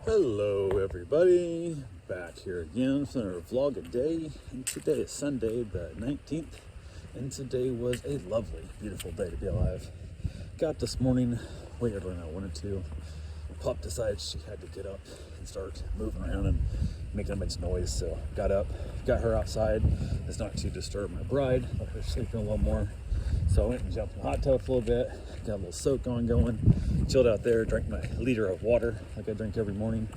Hello everybody, back here again for another vlog a day, and today is Sunday the 19th, and today was a lovely, beautiful day to be alive. Got this morning way earlier than I wanted to. Pup decided she had to get up and start moving around and making a bunch of noise, so got up, got her outside. It's not to disturb my bride, let her sleep in a little more. So I went and jumped in the hot tub for a little bit, got a little soak going, chilled out there, drank my liter of water like I drink every morning,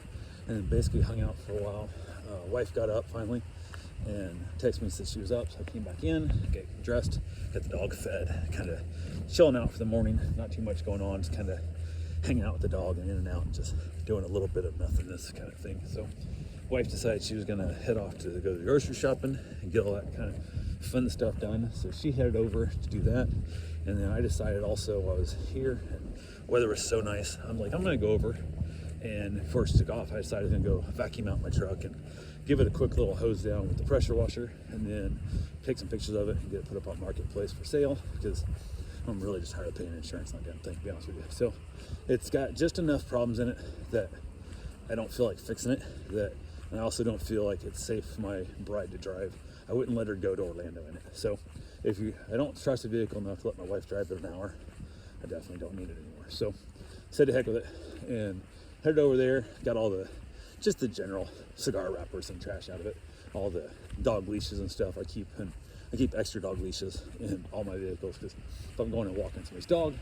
and then basically hung out for a while. Wife got up finally and texted me, said she was up, so I came back in, got dressed, got the dog fed, kind of chilling out for the morning, not too much going on, just kind of hanging out with the dog and in and out and just doing a little bit of nothingness kind of thing. So wife decided she was gonna head off to go to the grocery shopping and get all that kind of fun stuff done, so she headed over to do that. And then I decided also, while I was here and weather was so nice, I'm like, I'm gonna go over, and before she took off, I decided I'm gonna go vacuum out my truck and give it a quick little hose down with the pressure washer, and then take some pictures of it and get it put up on Marketplace for sale, because I'm really just tired of paying insurance on that damn thing, to be honest with you. So it's got just enough problems in it that I don't feel like fixing it, and I also don't feel like it's safe for my bride to drive. I wouldn't let her go to Orlando in it. So I don't trust the vehicle enough to let my wife drive it an hour, I definitely don't need it anymore. So said to heck with it and headed over there, got all just the general cigar wrappers and trash out of it, all the dog leashes and stuff. I keep extra dog leashes in all my vehicles, because if I'm going and walking somebody's dog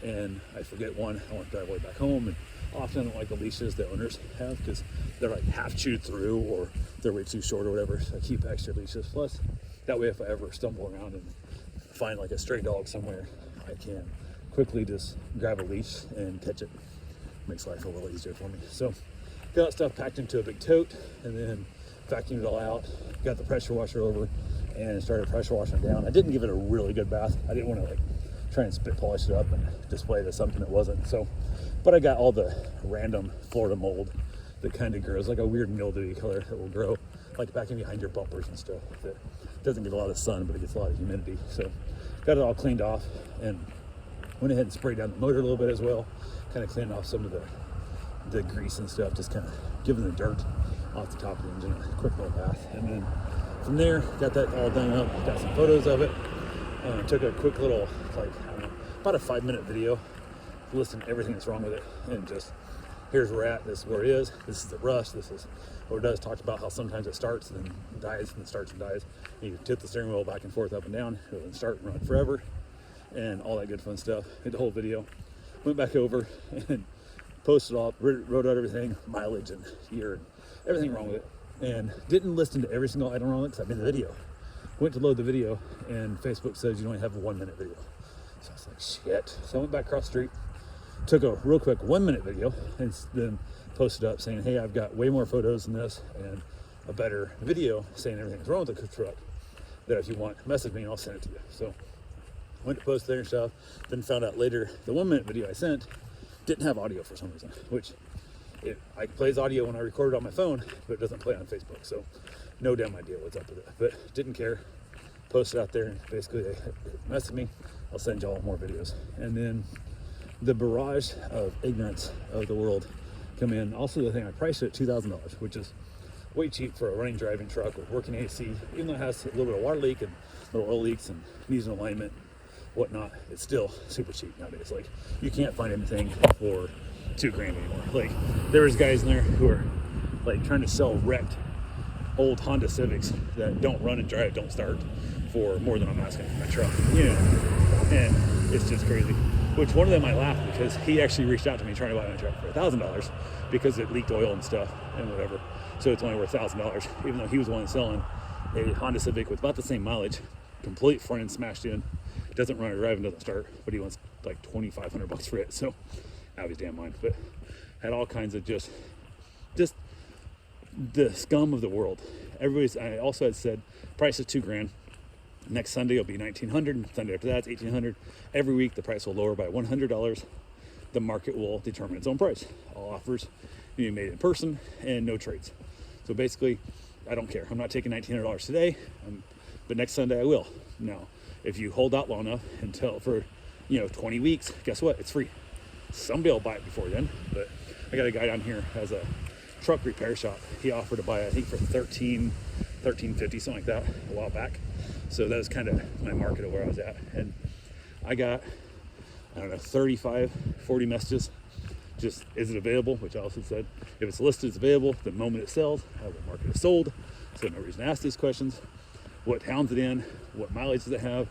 and I forget one, I want to drive all the way back home. And often I don't like the leashes that owners have, because they're like half chewed through or they're way too short or whatever. So I keep extra leashes. Plus, that way if I ever stumble around and find like a stray dog somewhere, I can quickly just grab a leash and catch it. Makes life a little easier for me. So got that stuff packed into a big tote and then vacuumed it all out. Got the pressure washer over and started pressure washing it down. I didn't give it a really good bath. I didn't want to like try and spit polish it up and display it as something it wasn't. So, but I got all the random Florida mold that kind of grows, like a weird mildewy color that will grow like back in behind your bumpers and stuff, that doesn't get a lot of sun, but it gets a lot of humidity. So got it all cleaned off and went ahead and sprayed down the motor a little bit as well, kind of cleaning off some of the grease and stuff, just kind of giving the dirt off the top of the engine a quick little bath. And then from there, got that all done up, got some photos of it, took a quick little, like, I don't know, about a 5-minute video, listing everything that's wrong with it, and just, here's where we're at, this is where it is, this is the rust, this is what it does. Talked about how sometimes it starts and then dies, and starts and dies. You tip the steering wheel back and forth, up and down, it will start and run forever, and all that good fun stuff. Made the whole video, went back over and posted all, wrote out everything, mileage and year and everything wrong with it, and didn't listen to every single item wrong with it because I made the video. Went to load the video and Facebook says you only have a 1-minute video. So I was like, shit. So I went back across the street, took a real quick 1-minute video, and then posted up saying, hey, I've got way more photos than this and a better video saying everything's wrong with the truck, that if you want, message me and I'll send it to you. So went to post there and stuff, then found out later the 1-minute video I sent didn't have audio for some reason, which I plays audio when I record it on my phone, but it doesn't play on Facebook. So no damn idea what's up with it, but didn't care. Posted out there and basically they messaged me, I'll send y'all more videos. And then the barrage of ignorance of the world come in. Also the thing, I priced it at $2,000, which is way cheap for a running driving truck with working AC, even though it has a little bit of water leak and little oil leaks and needs an alignment, whatnot. It's still super cheap nowadays. Like, you can't find anything for $2,000 anymore. Like, there was guys in there who are like trying to sell wrecked old Honda Civics that don't run and drive, don't start, for more than I'm asking for my truck, you know, and it's just crazy. Which one of them I laughed, because he actually reached out to me trying to buy my truck for $1,000 because it leaked oil and stuff and whatever, so it's only worth $1,000, even though he was the one selling a Honda Civic with about the same mileage, complete front end smashed in, doesn't run or drive and doesn't start, but he wants like $2,500 for it. So out of his damn mind. But had all kinds of just the scum of the world. I also had said price is $2,000. Next Sunday it'll be $1,900. Sunday after that it's $1,800. Every week the price will lower by $100. The market will determine its own price. All offers be made in person and no trades. So basically, I don't care. I'm not taking $1,900 today, but next Sunday I will. Now, if you hold out long enough until for 20 weeks, guess what? It's free. somebody will buy it before then. But I got a guy down here who has a truck repair shop. He offered to buy it, I think for $13.50, something like that, a while back. So that was kind of my market of where I was at. And I got, I don't know, 35, 40 messages. Just, is it available? Which I also said, if it's listed, it's available. The moment it sells, I will market it sold. So no reason to ask these questions. What town's it in? What mileage does it have?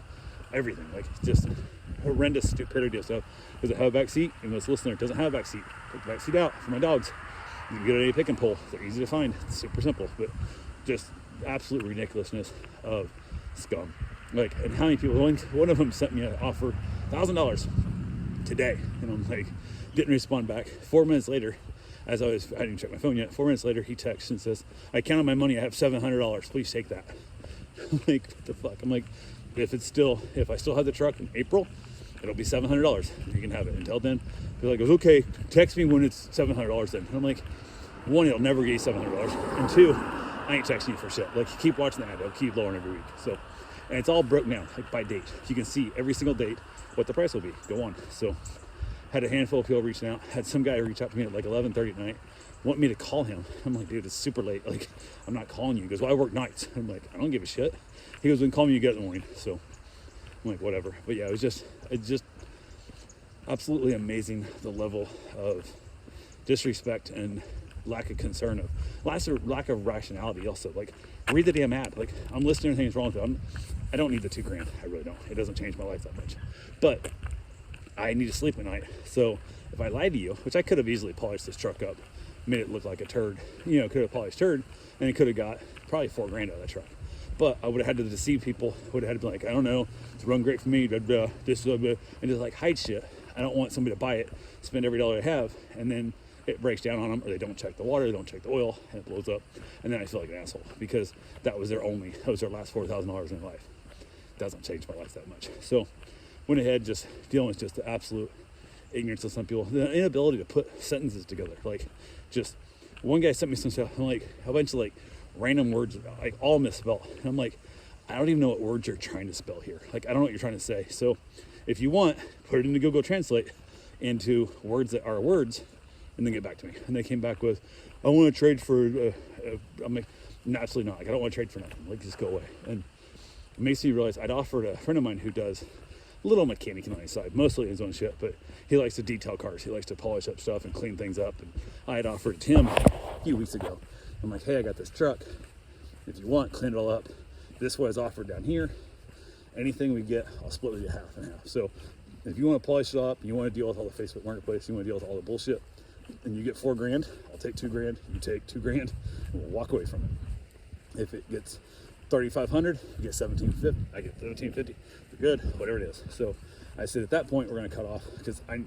Everything. Like, just horrendous stupidity of stuff. Does it have a back seat? And this listener doesn't have a back seat. Put the back seat out for my dogs. You can get a pick and pull. They're easy to find. It's super simple, but just absolute ridiculousness of scum. Like, and how many people? One of them sent me an offer, $1,000 today, and I'm like, didn't respond back. 4 minutes later, I didn't check my phone yet. 4 minutes later, he texts and says, I counted my money. I have $700. Please take that. I'm like, what the fuck? I'm like, if I still have the truck in April, it'll be $700. You can have it. Until then, he's like, okay, text me when it's $700 then. And I'm like, one, it'll never get you $700. And two, I ain't texting you for shit. Like, keep watching the ad. It'll keep lowering every week. So, and it's all broken down, like by date. You can see every single date what the price will be. Go on. So, had a handful of people reaching out. Had some guy reach out to me at like 11:30 at night, want me to call him. I'm like, dude, it's super late. Like, I'm not calling you. He goes, well, I work nights. I'm like, I don't give a shit. He goes, then call me when you get it in the morning. So I'm like, whatever. But yeah, it's just absolutely amazing, the level of disrespect and lack of concern, of lack of rationality. Also, like, read the damn ad. Like, I'm listening to things wrong with it. I don't need the $2,000. I really don't. It doesn't change my life that much. But I need to sleep at night. So if I lie to you, which I could have easily polished this truck up, made it look like a turd, could have polished turd, and it could have got probably $4,000 out of that truck. But I would have had to deceive people. Would have had to be like, I don't know, it's run great for me, blah, blah, this, blah, blah, and just like hide shit. I don't want somebody to buy it, spend every dollar I have, and then it breaks down on them, or they don't check the water, they don't check the oil, and it blows up, and then I feel like an asshole because that was their last $4,000 in their life. Doesn't change my life that much. So went ahead, just dealing with just the absolute ignorance of some people, the inability to put sentences together. Like, just one guy sent me some stuff, I'm like, a bunch of like random words, like all misspelled. And I'm like, I don't even know what words you're trying to spell here. Like, I don't know what you're trying to say. So if you want, put it into Google Translate into words that are words, and then get back to me. And they came back with, I want to trade for, I'm like, no, absolutely not. Like, I don't want to trade for nothing. Like, just go away. And it makes me realize I'd offered a friend of mine who does a little mechanic on his side, mostly his own shit, but he likes to detail cars. He likes to polish up stuff and clean things up. And I had offered it to him a few weeks ago. I'm like, hey, I got this truck. If you want, clean it all up. This was offered down here. Anything we get, I'll split with you half and half. So if you want to polish it up, you want to deal with all the Facebook Marketplace, you want to deal with all the bullshit, and you get $4,000, I'll take $2,000, you take $2,000, and we'll walk away from it. If it gets $3,500, you get $1,750, I get $1,750, we're good, whatever it is. So I said at that point, we're going to cut off, because I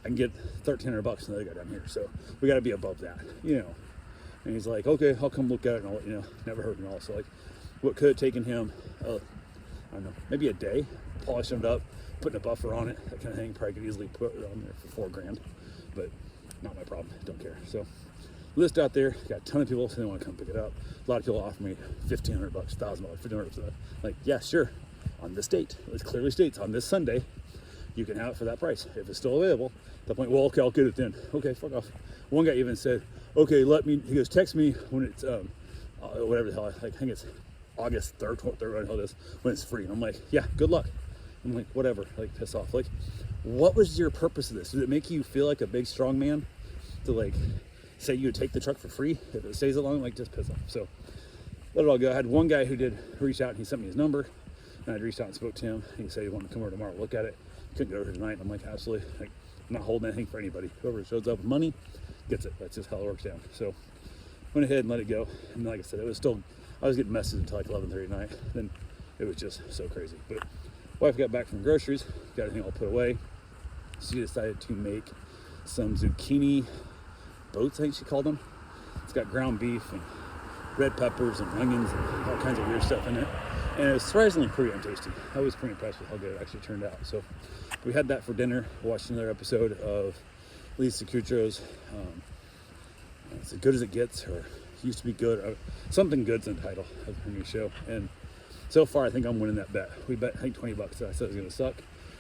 can get $1,300 from the other guy down here. So we got to be above that, And he's like, okay, I'll come look at it and I'll let you know. Never heard it all. So like, what could have taken him, I don't know, maybe a day, polishing it up, putting a buffer on it, that kind of thing. Probably could easily put it on there for $4,000, but not my problem. Don't care. So list out there, got a ton of people saying they want to come pick it up. A lot of people offer me $1,500, $1,000, $1,500. Like, yeah, sure. On this date, it clearly states on this Sunday, you can have it for that price. If it's still available, at that point, well, okay, I'll get it then. Okay, fuck off. One guy even said, okay, he goes, text me when it's, whatever the hell, I think it's August 3rd, whatever the hell it is, when it's free. And I'm like, yeah, good luck. I'm like, whatever, like, piss off. Like, what was your purpose of this? Did it make you feel like a big, strong man to, like, say you would take the truck for free if it stays that long? Like, just piss off. So let it all go. I had one guy who did reach out, and he sent me his number, and I'd reached out and spoke to him. He said he wanted to come over tomorrow and look at it. Couldn't go over tonight. I'm like, absolutely, like, I'm not holding anything for anybody. Whoever shows up with money gets it. That's just how it works down. So went ahead and let it go. And like I said, I was getting messages until like 11:30 at night. Then it was just so crazy. But wife got back from groceries, got everything all put away. She decided to make some zucchini boats, I think she called them. It's got ground beef and red peppers and onions and all kinds of weird stuff in it. And it was surprisingly pretty untasty. I was pretty impressed with how good it actually turned out. So we had that for dinner. Watched another episode of Lisa Kudrow's It's As Good as It Gets, or Used to Be Good, or something good's in the title of her new show. And so far, I think I'm winning that bet. We bet, I think, $20. I said it was going to suck.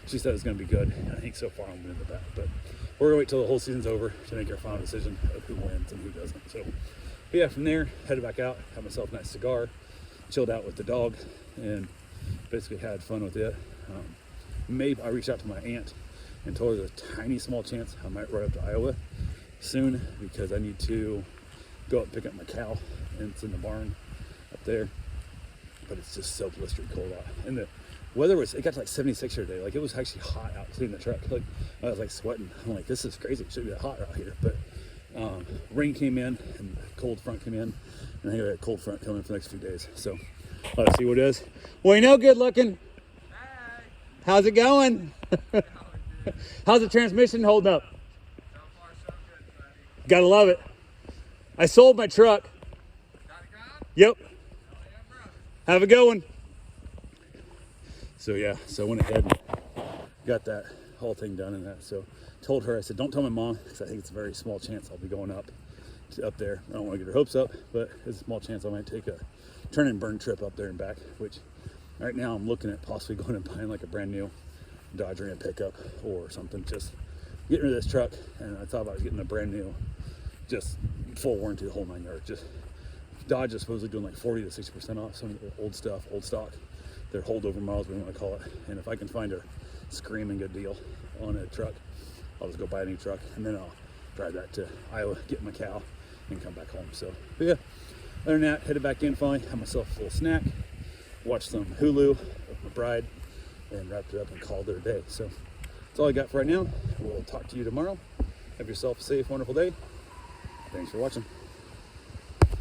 She said it was going to be good. And I think so far I'm winning the bet. But we're gonna wait till the whole season's over to make our final decision of who wins and who doesn't. So, but yeah, from there, headed back out, had myself a nice cigar, chilled out with the dog, and basically had fun with it. Maybe I reached out to my aunt and told her there's a tiny small chance I might ride up to Iowa soon because I need to go up and pick up my cow, and it's in the barn up there. But it's just so blistery cold out, and the weather it got to like 76 today. Like, it was actually hot out cleaning the truck. Like, I was like sweating. I'm like, this is crazy. It should be that hot out here. But rain came in and a cold front came in, and I think I got a cold front coming for the next few days. So let's see what it is. Well, you know, good looking. Hey. How's it going? How's the transmission holding up? So far, so good, buddy. Gotta love it. I sold my truck. Got it gone? Yep. Oh, yeah, brother. Have a good one. So yeah, so I went ahead and got that whole thing done and that. So told her, I said, don't tell my mom, because I think it's a very small chance I'll be going up there. I don't want to get her hopes up, but there's a small chance I might take a turn and burn trip up there and back, which right now I'm looking at possibly going and buying like a brand new Dodge Ram pickup or something, just getting rid of this truck. And I thought about getting a brand new, just full warranty, the whole 9 yards. Just Dodge is supposedly doing like 40 to 60% off some of the old stuff, old stock, their holdover miles, whatever you want to call it. And if I can find a screaming good deal on a truck, I'll just go buy a new truck, and then I'll drive that to Iowa, get my cow, and come back home. So, but yeah, other than that, headed back in finally, had myself a little snack, watched some Hulu with my bride, and wrapped it up and called it a day. So that's all I got for right now. We'll talk to you tomorrow. Have yourself a safe, wonderful day. Thanks for watching.